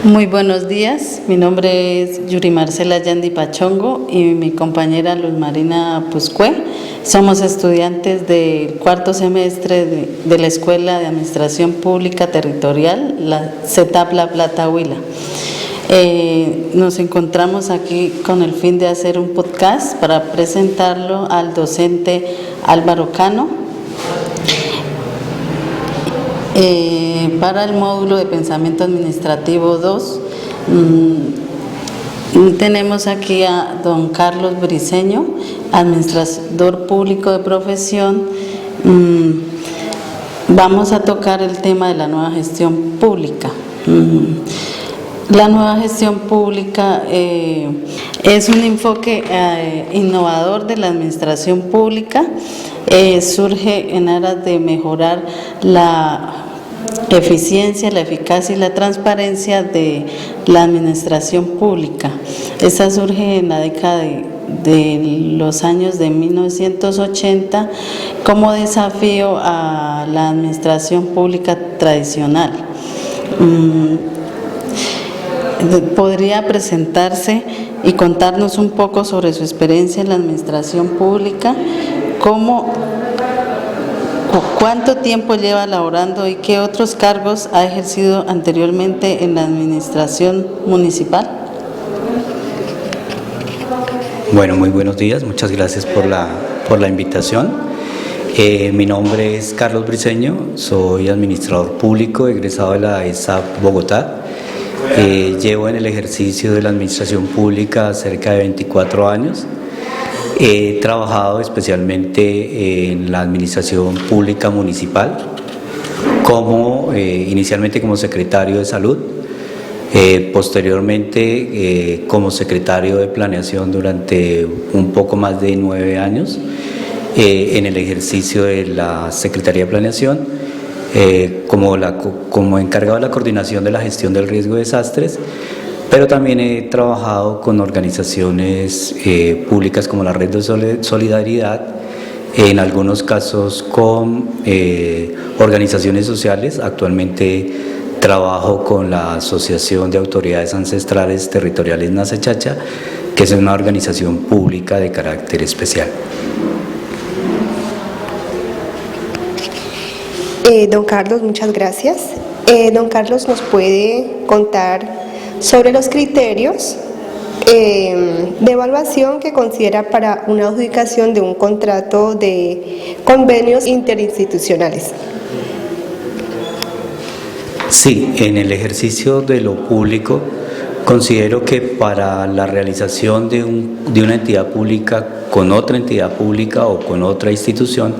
Muy buenos días, mi nombre es Yuri Marcela Yandi Pachongo y mi compañera Luz Marina Puscue. Somos estudiantes del cuarto semestre de la Escuela de Administración Pública Territorial, la CETAP La Plata Huila. Nos encontramos aquí con el fin de hacer un podcast para presentarlo al docente Álvaro Cano. Para el módulo de Pensamiento Administrativo 2, tenemos aquí a don Carlos Briceño, administrador público de profesión. Vamos a tocar el tema de la nueva gestión pública. La nueva gestión pública es un enfoque innovador de la administración pública. Surge en aras de mejorar la eficiencia, la eficacia y la transparencia de la administración pública. Esta surge en la década de los años de 1980 como desafío a la administración pública tradicional. ¿Podría presentarse y contarnos un poco sobre su experiencia en la administración pública? ¿Cuánto tiempo lleva laborando y qué otros cargos ha ejercido anteriormente en la administración municipal? Bueno, muy buenos días, muchas gracias por la invitación. Mi nombre es Carlos Briceño, soy administrador público egresado de la ESAP Bogotá. Llevo en el ejercicio de la administración pública cerca de 24 años. He trabajado especialmente en la administración pública municipal, inicialmente como secretario de salud, posteriormente como secretario de planeación durante un poco más de 9 años, en el ejercicio de la Secretaría de Planeación, como encargado de la coordinación de la gestión del riesgo de desastres. Pero también he trabajado con organizaciones públicas como la Red de Solidaridad, en algunos casos con organizaciones sociales. Actualmente trabajo con la Asociación de Autoridades Ancestrales Territoriales Nacechacha, que es una organización pública de carácter especial. Don Carlos, muchas gracias. Don Carlos, ¿nos puede contar sobre los criterios de evaluación que considera para una adjudicación de un contrato de convenios interinstitucionales? Sí, en el ejercicio de lo público considero que para la realización de una entidad pública con otra entidad pública o con otra institución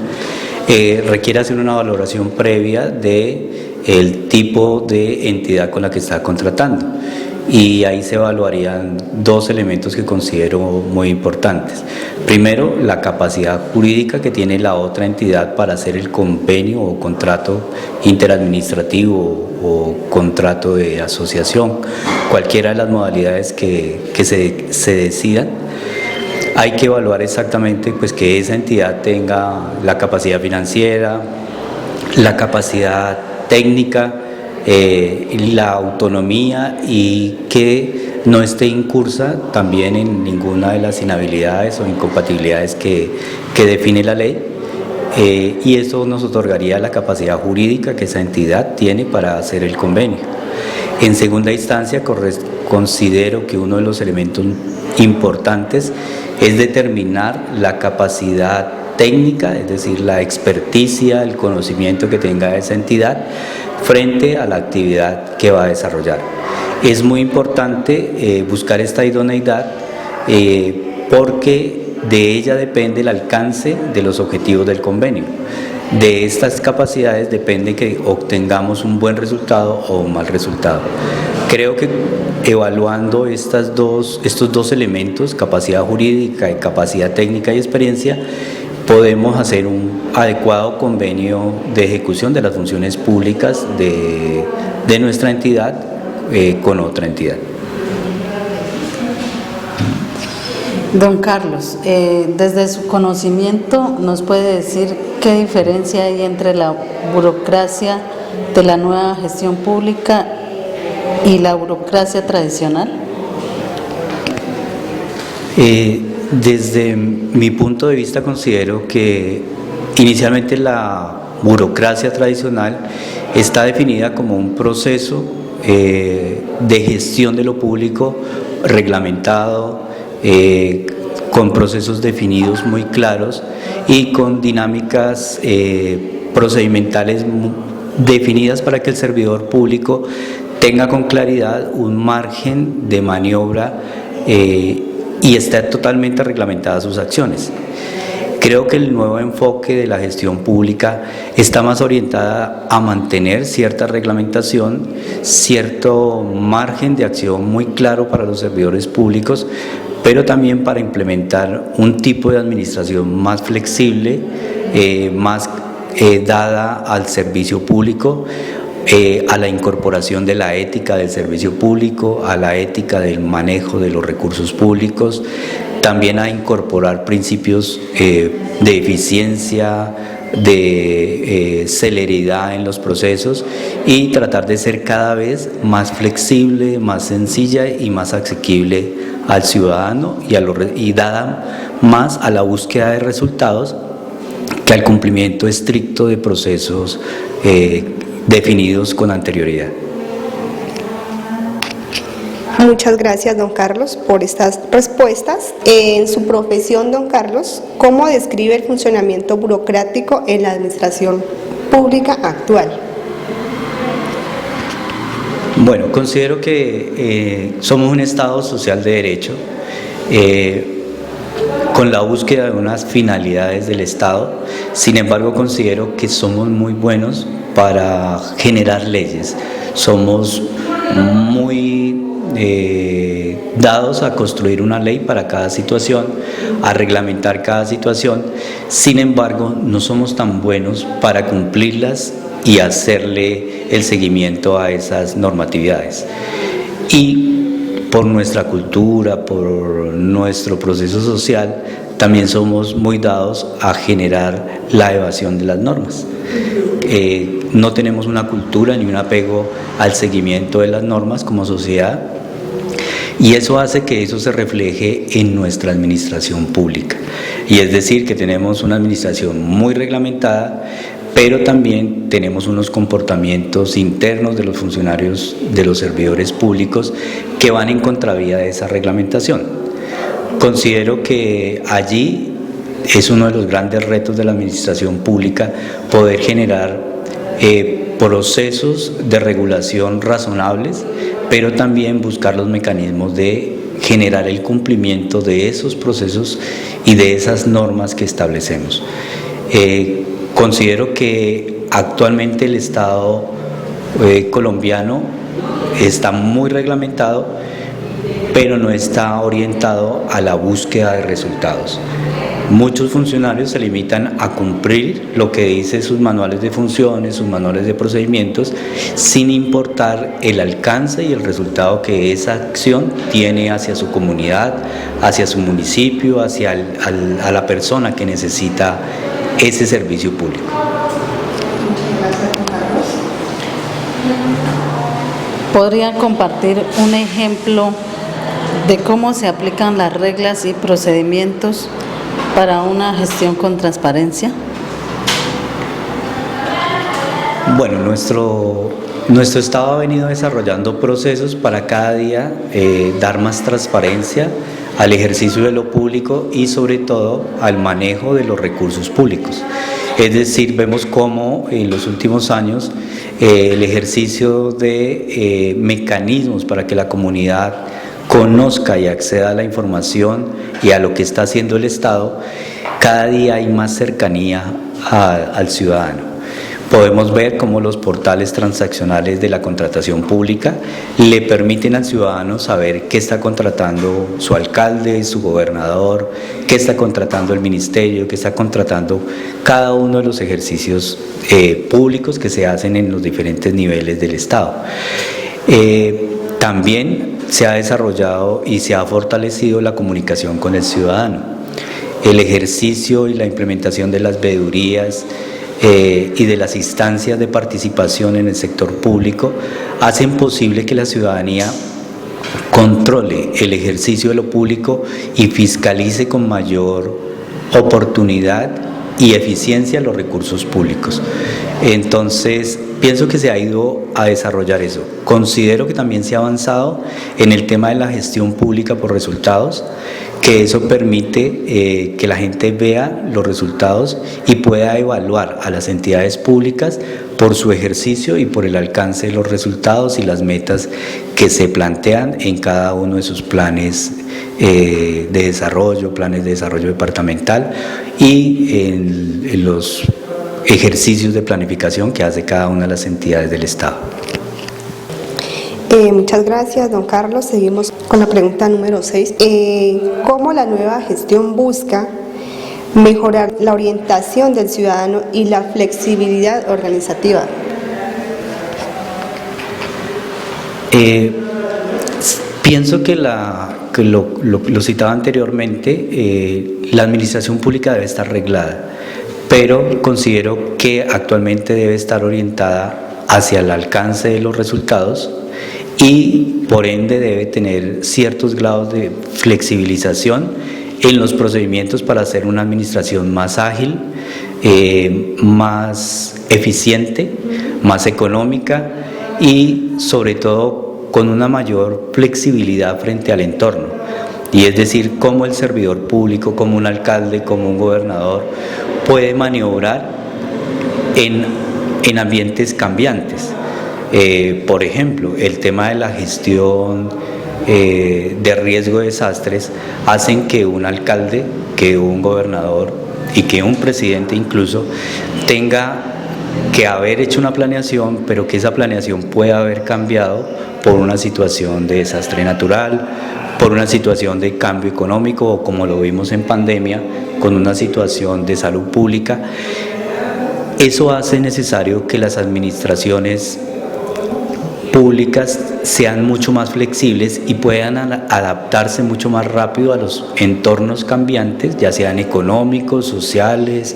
requiere hacer una valoración previa del tipo de entidad con la que está contratando. Y ahí se evaluarían dos elementos que considero muy importantes. Primero, la capacidad jurídica que tiene la otra entidad para hacer el convenio o contrato interadministrativo o contrato de asociación, cualquiera de las modalidades que se decidan. Hay que evaluar exactamente que esa entidad tenga la capacidad financiera, la capacidad técnica, la autonomía, y que no esté incursa también en ninguna de las inhabilidades o incompatibilidades que define la ley, y eso nos otorgaría la capacidad jurídica que esa entidad tiene para hacer el convenio. En segunda instancia, considero que uno de los elementos importantes es determinar la capacidad técnica, es decir, la experticia, el conocimiento que tenga esa entidad frente a la actividad que va a desarrollar. Es muy importante buscar esta idoneidad porque de ella depende el alcance de los objetivos del convenio. De estas capacidades depende que obtengamos un buen resultado o un mal resultado. Creo que evaluando estos dos elementos, capacidad jurídica y capacidad técnica y experiencia, podemos hacer un adecuado convenio de ejecución de las funciones públicas de nuestra entidad con otra entidad. Don Carlos, desde su conocimiento, ¿nos puede decir qué diferencia hay entre la burocracia de la nueva gestión pública y la burocracia tradicional? Desde mi punto de vista considero que inicialmente la burocracia tradicional está definida como un proceso de gestión de lo público reglamentado, con procesos definidos muy claros y con dinámicas procedimentales definidas para que el servidor público tenga con claridad un margen de maniobra y esté totalmente reglamentada sus acciones. Creo que el nuevo enfoque de la gestión pública está más orientada a mantener cierta reglamentación, cierto margen de acción muy claro para los servidores públicos, pero también para implementar un tipo de administración más flexible, más dada al servicio público, a la incorporación de la ética del servicio público, a la ética del manejo de los recursos públicos, también a incorporar principios de eficiencia, de celeridad en los procesos y tratar de ser cada vez más flexible, más sencilla y más asequible al ciudadano y dada más a la búsqueda de resultados que al cumplimiento estricto de procesos definidos con anterioridad. Muchas gracias, don Carlos, por estas respuestas. En su profesión, don Carlos, ¿cómo describe el funcionamiento burocrático en la administración pública actual? Bueno, considero que somos un Estado social de derecho, con la búsqueda de unas finalidades del Estado. Sin embargo, considero que somos muy buenos para generar leyes, somos muy dados a construir una ley para cada situación, a reglamentar cada situación. Sin embargo, no somos tan buenos para cumplirlas y hacerle el seguimiento a esas normatividades. Y por nuestra cultura, por nuestro proceso social, también somos muy dados a generar la evasión de las normas. No tenemos una cultura ni un apego al seguimiento de las normas como sociedad, y eso hace que eso se refleje en nuestra administración pública. Y es decir, que tenemos una administración muy reglamentada, pero también tenemos unos comportamientos internos de los funcionarios, de los servidores públicos, que van en contravía de esa reglamentación. Considero que allí es uno de los grandes retos de la administración pública, poder generar procesos de regulación razonables, pero también buscar los mecanismos de generar el cumplimiento de esos procesos y de esas normas que establecemos. Considero que actualmente el Estado colombiano está muy reglamentado, pero no está orientado a la búsqueda de resultados. Muchos funcionarios se limitan a cumplir lo que dice sus manuales de funciones, sus manuales de procedimientos, sin importar el alcance y el resultado que esa acción tiene hacia su comunidad, hacia su municipio, hacia a la persona que necesita ese servicio público. ¿Podría compartir un ejemplo de cómo se aplican las reglas y procedimientos para una gestión con transparencia? Bueno, nuestro Estado ha venido desarrollando procesos para cada día dar más transparencia al ejercicio de lo público y sobre todo al manejo de los recursos públicos. Es decir, vemos cómo en los últimos años el ejercicio de mecanismos para que la comunidad conozca y acceda a la información y a lo que está haciendo el Estado, cada día hay más cercanía al ciudadano. Podemos ver cómo los portales transaccionales de la contratación pública le permiten al ciudadano saber qué está contratando su alcalde, su gobernador, qué está contratando el ministerio, qué está contratando cada uno de los ejercicios públicos que se hacen en los diferentes niveles del Estado. También se ha desarrollado y se ha fortalecido la comunicación con el ciudadano. El ejercicio y la implementación de las veedurías y de las instancias de participación en el sector público hacen posible que la ciudadanía controle el ejercicio de lo público y fiscalice con mayor oportunidad y eficiencia los recursos públicos. Entonces, pienso que se ha ido a desarrollar eso. Considero que también se ha avanzado en el tema de la gestión pública por resultados, que eso permite que la gente vea los resultados y pueda evaluar a las entidades públicas por su ejercicio y por el alcance de los resultados y las metas que se plantean en cada uno de sus planes de desarrollo, planes de desarrollo departamental y en los ejercicios de planificación que hace cada una de las entidades del Estado. Muchas gracias, don Carlos. Seguimos con la pregunta número 6. ¿Cómo la nueva gestión busca mejorar la orientación del ciudadano y la flexibilidad organizativa? Pienso que lo citaba anteriormente, la administración pública debe estar reglada, pero considero que actualmente debe estar orientada hacia el alcance de los resultados y por ende debe tener ciertos grados de flexibilización en los procedimientos para hacer una administración más ágil, más eficiente, más económica y sobre todo con una mayor flexibilidad frente al entorno. Y es decir, cómo el servidor público, como un alcalde, como un gobernador, puede maniobrar en ambientes cambiantes. Por ejemplo, el tema de la gestión de riesgo de desastres hacen que un alcalde, que un gobernador y que un presidente incluso tenga que haber hecho una planeación, pero que esa planeación pueda haber cambiado por una situación de desastre natural, por una situación de cambio económico o como lo vimos en pandemia, con una situación de salud pública. Eso hace necesario que las administraciones públicas sean mucho más flexibles y puedan adaptarse mucho más rápido a los entornos cambiantes, ya sean económicos, sociales,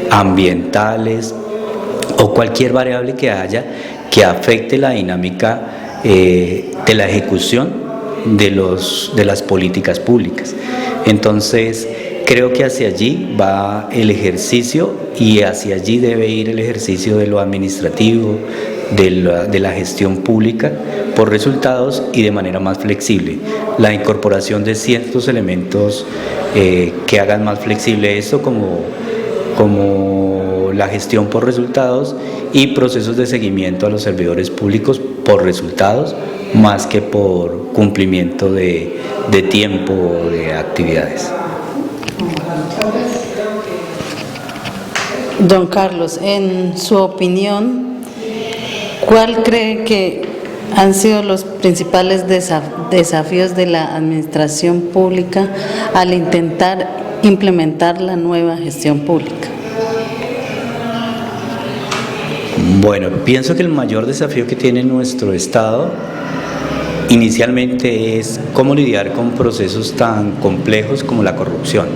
ambientales o cualquier variable que haya que afecte la dinámica de la ejecución de las políticas públicas. Entonces, creo que hacia allí va el ejercicio y hacia allí debe ir el ejercicio de lo administrativo, de la gestión pública por resultados y de manera más flexible. La incorporación de ciertos elementos que hagan más flexible esto, como la gestión por resultados y procesos de seguimiento a los servidores públicos por resultados más que por cumplimiento de tiempo o de actividades. Don Carlos, en su opinión, ¿cuál cree que han sido los principales desafíos de la administración pública al intentar implementar la nueva gestión pública? Bueno, pienso que el mayor desafío que tiene nuestro Estado inicialmente es cómo lidiar con procesos tan complejos como la corrupción.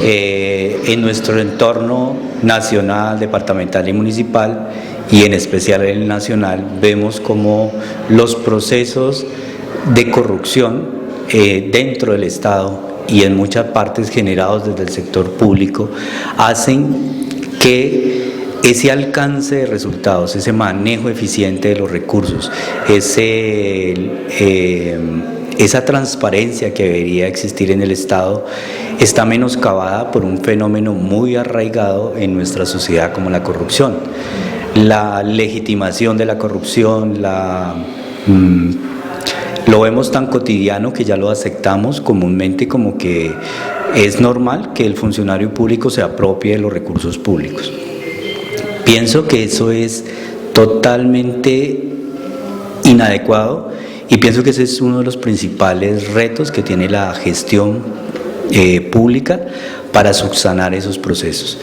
En nuestro entorno nacional, departamental y municipal, y en especial en el nacional, vemos cómo los procesos de corrupción dentro del Estado y en muchas partes generados desde el sector público hacen que ese alcance de resultados, ese manejo eficiente de los recursos, esa transparencia que debería existir en el Estado está menoscabada por un fenómeno muy arraigado en nuestra sociedad como la corrupción. La legitimación de la corrupción, lo vemos tan cotidiano que ya lo aceptamos comúnmente como que es normal que el funcionario público se apropie de los recursos públicos. Pienso que eso es totalmente inadecuado y pienso que ese es uno de los principales retos que tiene la gestión pública para subsanar esos procesos.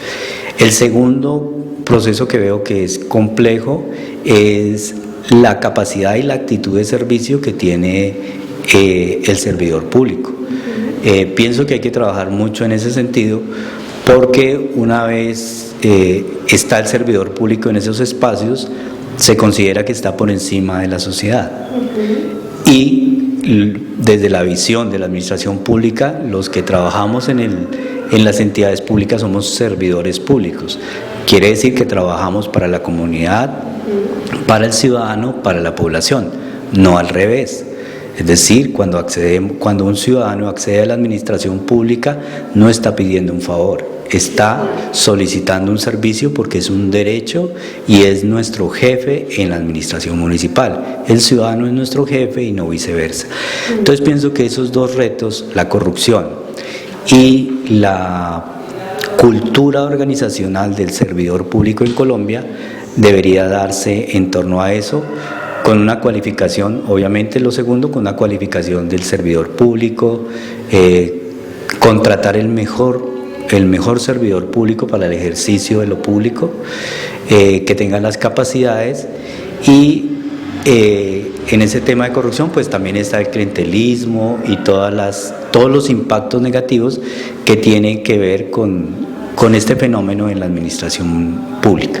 El segundo proceso que veo que es complejo es la capacidad y la actitud de servicio que tiene el servidor público. Pienso que hay que trabajar mucho en ese sentido porque una vez está el servidor público en esos espacios, se considera que está por encima de la sociedad. Y desde la visión de la administración pública, los que trabajamos en las entidades públicas somos servidores públicos. Quiere decir que trabajamos para la comunidad, para el ciudadano, para la población, no al revés. Es decir, cuando un ciudadano accede a la administración pública, no está pidiendo un favor, está solicitando un servicio porque es un derecho y es nuestro jefe en la administración municipal. El ciudadano es nuestro jefe y no viceversa. Entonces pienso que esos dos retos, la corrupción y la cultura organizacional del servidor público en Colombia, debería darse en torno a eso, con una cualificación, obviamente lo segundo, con una cualificación del servidor público, contratar el mejor servidor público para el ejercicio de lo público, que tenga las capacidades, y en ese tema de corrupción pues también está el clientelismo y todos los impactos negativos que tienen que ver con este fenómeno en la administración pública.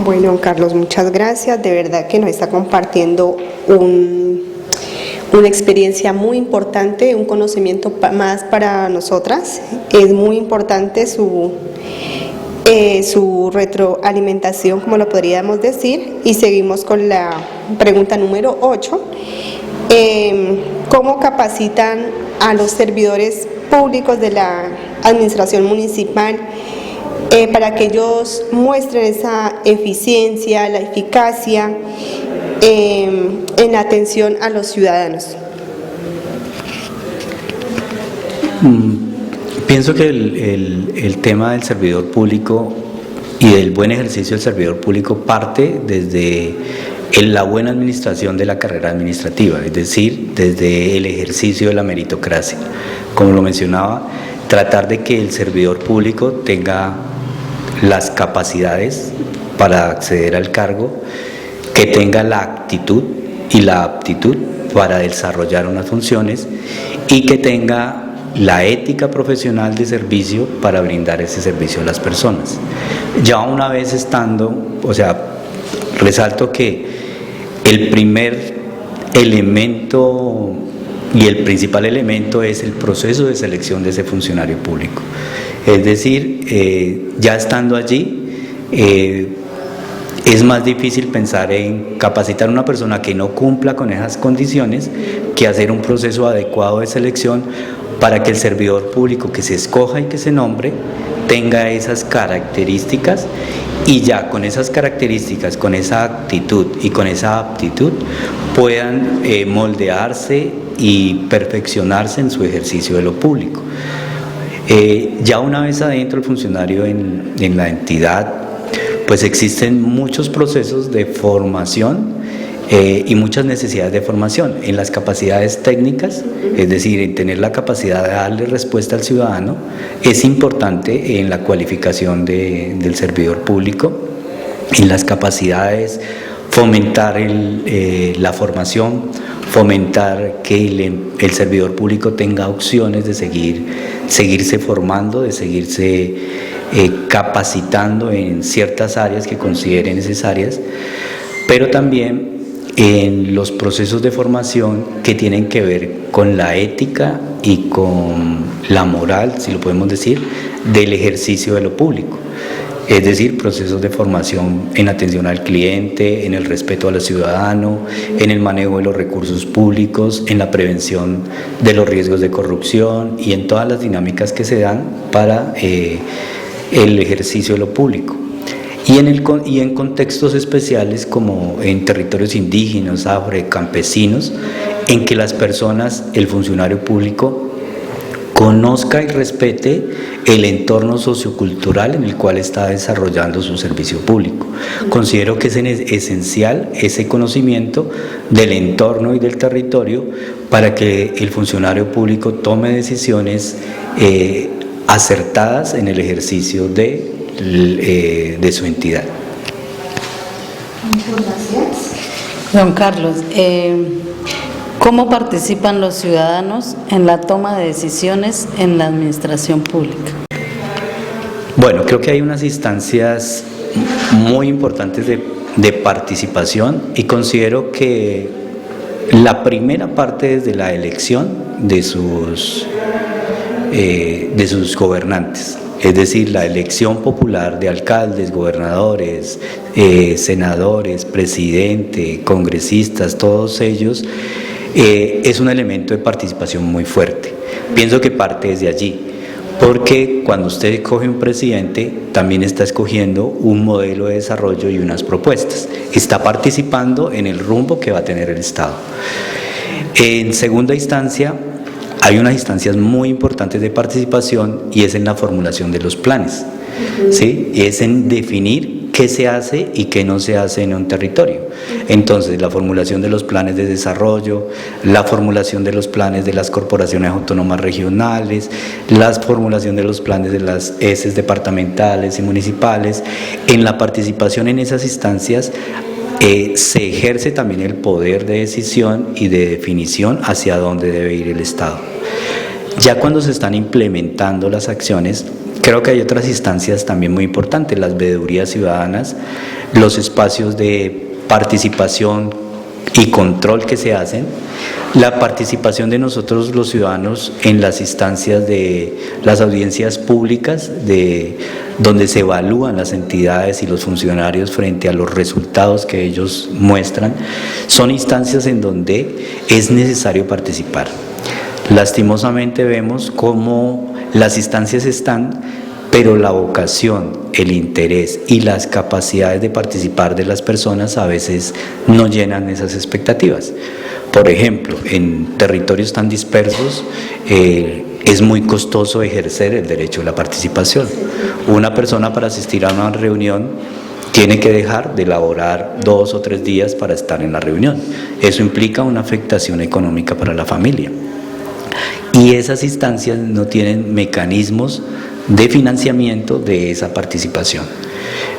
Bueno, Carlos, muchas gracias. De verdad que nos está compartiendo una experiencia muy importante, un conocimiento más para nosotras. Es muy importante su retroalimentación, como lo podríamos decir. Y seguimos con la pregunta número 8. ¿Cómo capacitan a los servidores públicos de la administración municipal para que ellos muestren esa eficiencia, la eficacia en la atención a los ciudadanos? Pienso que el tema del servidor público y del buen ejercicio del servidor público parte desde la buena administración de la carrera administrativa, es decir, desde el ejercicio de la meritocracia. Como lo mencionaba, tratar de que el servidor público tenga las capacidades para acceder al cargo, que tenga la actitud y la aptitud para desarrollar unas funciones y que tenga la ética profesional de servicio para brindar ese servicio a las personas. Ya una vez estando, resalto que el primer elemento y el principal elemento es el proceso de selección de ese funcionario público. Es decir, ya estando allí, es más difícil pensar en capacitar a una persona que no cumpla con esas condiciones que hacer un proceso adecuado de selección para que el servidor público que se escoja y que se nombre tenga esas características, y ya con esas características, con esa actitud y con esa aptitud puedan moldearse y perfeccionarse en su ejercicio de lo público. Ya una vez adentro el funcionario en la entidad, pues existen muchos procesos de formación y muchas necesidades de formación en las capacidades técnicas, es decir, en tener la capacidad de darle respuesta al ciudadano. Es importante en la cualificación del servidor público, en las capacidades, fomentar la formación, fomentar que el servidor público tenga opciones de seguirse formando, de seguirse capacitando en ciertas áreas que considere necesarias, pero también en los procesos de formación que tienen que ver con la ética y con la moral, si lo podemos decir, del ejercicio de lo público. Es decir, procesos de formación en atención al cliente, en el respeto a los ciudadanos, en el manejo de los recursos públicos, en la prevención de los riesgos de corrupción y en todas las dinámicas que se dan para el ejercicio de lo público. Y en contextos especiales como en territorios indígenas, afro, campesinos, en que las personas, el funcionario público, conozca y respete el entorno sociocultural en el cual está desarrollando su servicio público. Considero que es esencial ese conocimiento del entorno y del territorio para que el funcionario público tome decisiones acertadas en el ejercicio de su entidad. Muchas gracias. Don Carlos, ¿Cómo participan los ciudadanos en la toma de decisiones en la administración pública? Bueno, creo que hay unas instancias muy importantes de participación y considero que la primera parte desde la elección de sus gobernantes, es decir, la elección popular de alcaldes, gobernadores, senadores, presidente, congresistas, todos ellos, es un elemento de participación muy fuerte. Pienso que parte desde allí, porque cuando usted escoge un presidente, también está escogiendo un modelo de desarrollo y unas propuestas. Está participando en el rumbo que va a tener el Estado. En segunda instancia, hay unas instancias muy importantes de participación y es en la formulación de los planes, ¿sí? Es en definir qué se hace y qué no se hace en un territorio. Entonces, la formulación de los planes de desarrollo, la formulación de los planes de las corporaciones autónomas regionales, la formulación de los planes de las ESES departamentales y municipales. En la participación en esas instancias se ejerce también el poder de decisión y de definición hacia dónde debe ir el Estado. Ya cuando se están implementando las acciones, creo que hay otras instancias también muy importantes, las veedurías ciudadanas, los espacios de participación y control que se hacen, la participación de nosotros los ciudadanos en las instancias de las audiencias públicas, donde se evalúan las entidades y los funcionarios frente a los resultados que ellos muestran, son instancias en donde es necesario participar. Lastimosamente vemos cómo las instancias están, pero la vocación, el interés y las capacidades de participar de las personas a veces no llenan esas expectativas. Por ejemplo, en territorios tan dispersos es muy costoso ejercer el derecho a la participación. Una persona para asistir a una reunión tiene que dejar de laborar 2 o 3 días para estar en la reunión. Eso implica una afectación económica para la familia. Y esas instancias no tienen mecanismos de financiamiento de esa participación.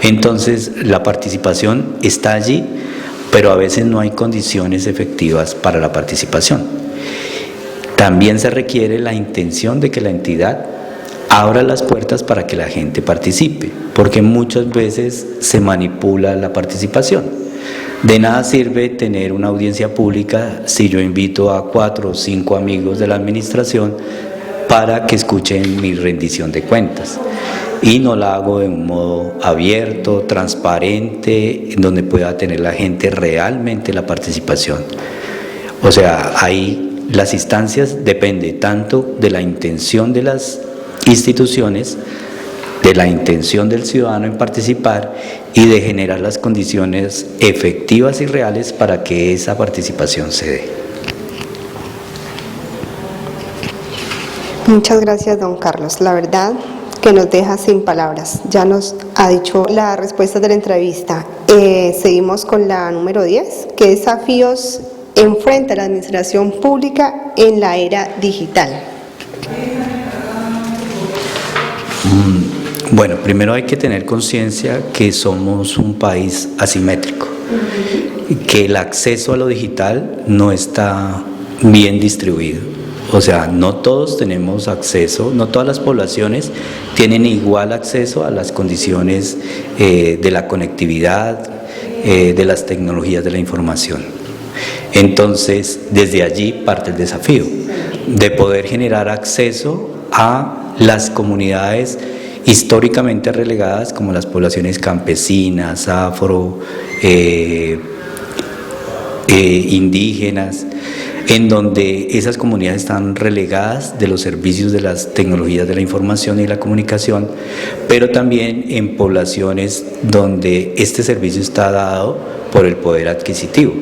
Entonces, la participación está allí, pero a veces no hay condiciones efectivas para la participación. También se requiere la intención de que la entidad abra las puertas para que la gente participe, porque muchas veces se manipula la participación. De nada sirve tener una audiencia pública si yo invito a 4 o 5 amigos de la administración para que escuchen mi rendición de cuentas y no la hago de un modo abierto, transparente, en donde pueda tener la gente realmente la participación. O sea, ahí las instancias depende tanto de la intención de las instituciones, de la intención del ciudadano en participar y de generar las condiciones efectivas y reales para que esa participación se dé. Muchas gracias, don Carlos. La verdad que nos deja sin palabras. Ya nos ha dicho la respuesta de la entrevista. Seguimos con la número 10. ¿Qué desafíos enfrenta la administración pública en la era digital? Bueno, primero hay que tener conciencia que somos un país asimétrico, que el acceso a lo digital no está bien distribuido. O sea, no todos tenemos acceso, no todas las poblaciones tienen igual acceso a las condiciones de la conectividad, de las tecnologías de la información. Entonces, desde allí parte el desafío de poder generar acceso a las comunidades históricamente relegadas como las poblaciones campesinas, afro, indígenas, en donde esas comunidades están relegadas de los servicios de las tecnologías de la información y la comunicación, pero también en poblaciones donde este servicio está dado por el poder adquisitivo.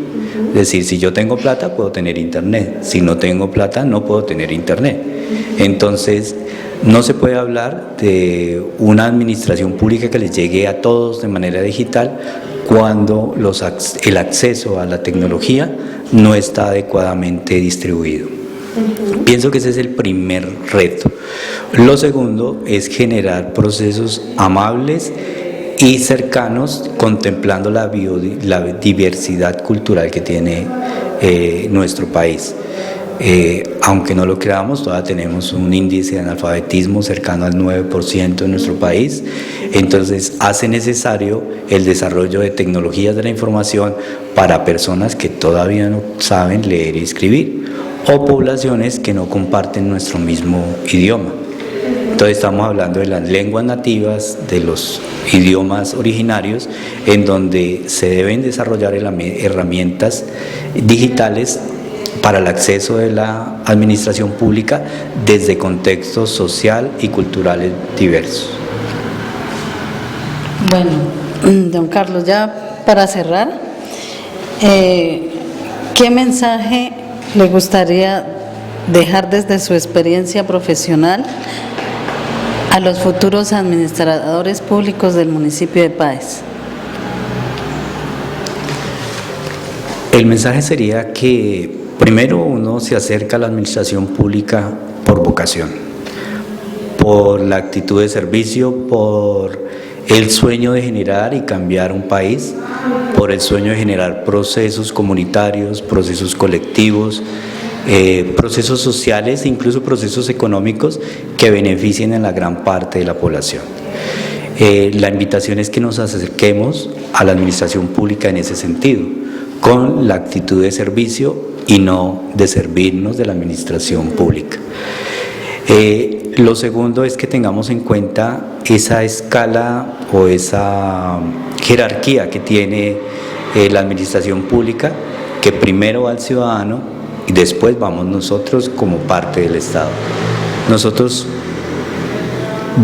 Es decir, si yo tengo plata puedo tener internet, si no tengo plata no puedo tener internet. Entonces, no se puede hablar de una administración pública que les llegue a todos de manera digital cuando el acceso a la tecnología no está adecuadamente distribuido. Pienso que ese es el primer reto. Lo segundo es generar procesos amables y cercanos, contemplando la diversidad cultural que tiene nuestro país. Aunque no lo creamos, todavía tenemos un índice de analfabetismo cercano al 9% en nuestro país, entonces hace necesario el desarrollo de tecnologías de la información para personas que todavía no saben leer y escribir o poblaciones que no comparten nuestro mismo idioma. Entonces estamos hablando de las lenguas nativas, de los idiomas originarios, en donde se deben desarrollar herramientas digitales para el acceso de la administración pública desde contextos social y culturales diversos. Bueno, don Carlos, ya para cerrar, ¿qué mensaje le gustaría dejar desde su experiencia profesional a los futuros administradores públicos del municipio de Páez? El mensaje sería que primero uno se acerca a la administración pública por vocación, por la actitud de servicio, por el sueño de generar y cambiar un país, por el sueño de generar procesos comunitarios, procesos colectivos, procesos sociales e incluso procesos económicos que beneficien a la gran parte de la población. La invitación es que nos acerquemos a la administración pública en ese sentido, con la actitud de servicio y no de servirnos de la administración pública. Lo segundo es que tengamos en cuenta esa escala o esa jerarquía que tiene la administración pública, que primero va el ciudadano y después vamos nosotros como parte del Estado. Nosotros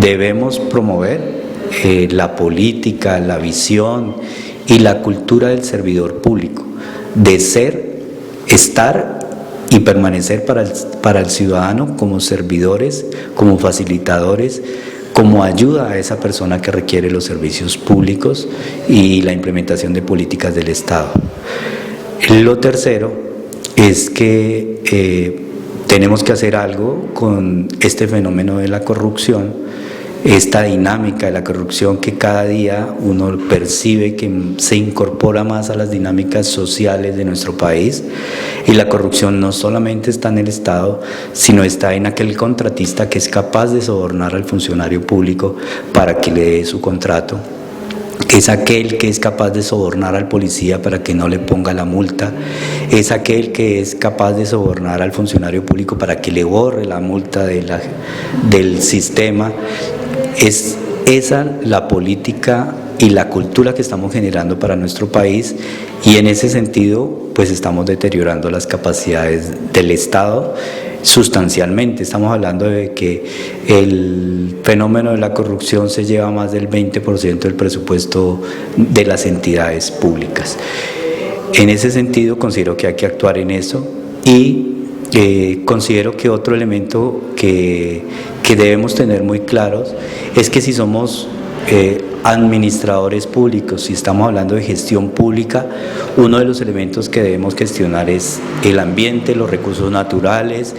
debemos promover la política, la visión y la cultura del servidor público, de ser, estar y permanecer para el ciudadano como servidores, como facilitadores, como ayuda a esa persona que requiere los servicios públicos y la implementación de políticas del Estado. Lo tercero es que tenemos que hacer algo con este fenómeno de la corrupción, esta dinámica de la corrupción que cada día uno percibe que se incorpora más a las dinámicas sociales de nuestro país, y la corrupción no solamente está en el Estado, sino está en aquel contratista que es capaz de sobornar al funcionario público para que le dé su contrato. Es aquel que es capaz de sobornar al policía para que no le ponga la multa, es aquel que es capaz de sobornar al funcionario público para que le borre la multa del sistema. Es esa la política y la cultura que estamos generando para nuestro país, y en ese sentido pues estamos deteriorando las capacidades del Estado sustancialmente. Estamos hablando de que el fenómeno de la corrupción se lleva más del 20% del presupuesto de las entidades públicas. En ese sentido considero que hay que actuar en eso, y considero que otro elemento que debemos tener muy claros es que si somos administradores públicos, si estamos hablando de gestión pública, uno de los elementos que debemos gestionar es el ambiente, los recursos naturales,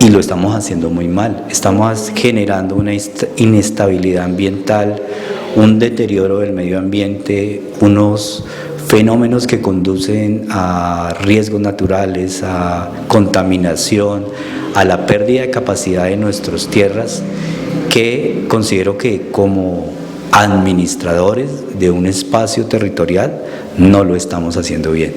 y lo estamos haciendo muy mal. Estamos generando una inestabilidad ambiental, un deterioro del medio ambiente, unos fenómenos que conducen a riesgos naturales, a contaminación, a la pérdida de capacidad de nuestras tierras, que considero que como administradores de un espacio territorial no lo estamos haciendo bien.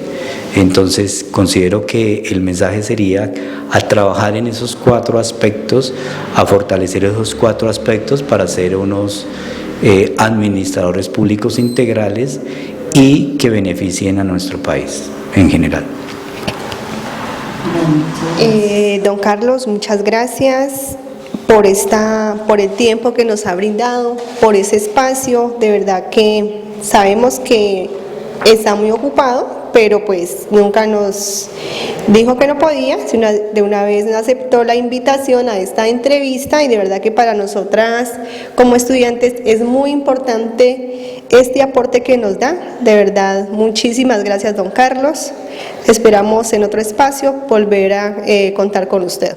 Entonces considero que el mensaje sería a trabajar en esos 4 aspectos, a fortalecer esos 4 aspectos para ser unos administradores públicos integrales y que beneficien a nuestro país en general. Don Carlos, muchas gracias por el tiempo que nos ha brindado, por ese espacio. De verdad que sabemos que está muy ocupado, pero pues nunca nos dijo que no podía, de una vez nos aceptó la invitación a esta entrevista, y de verdad que para nosotras como estudiantes es muy importante este aporte que nos da. De verdad, muchísimas gracias, don Carlos. Esperamos en otro espacio volver a contar con usted.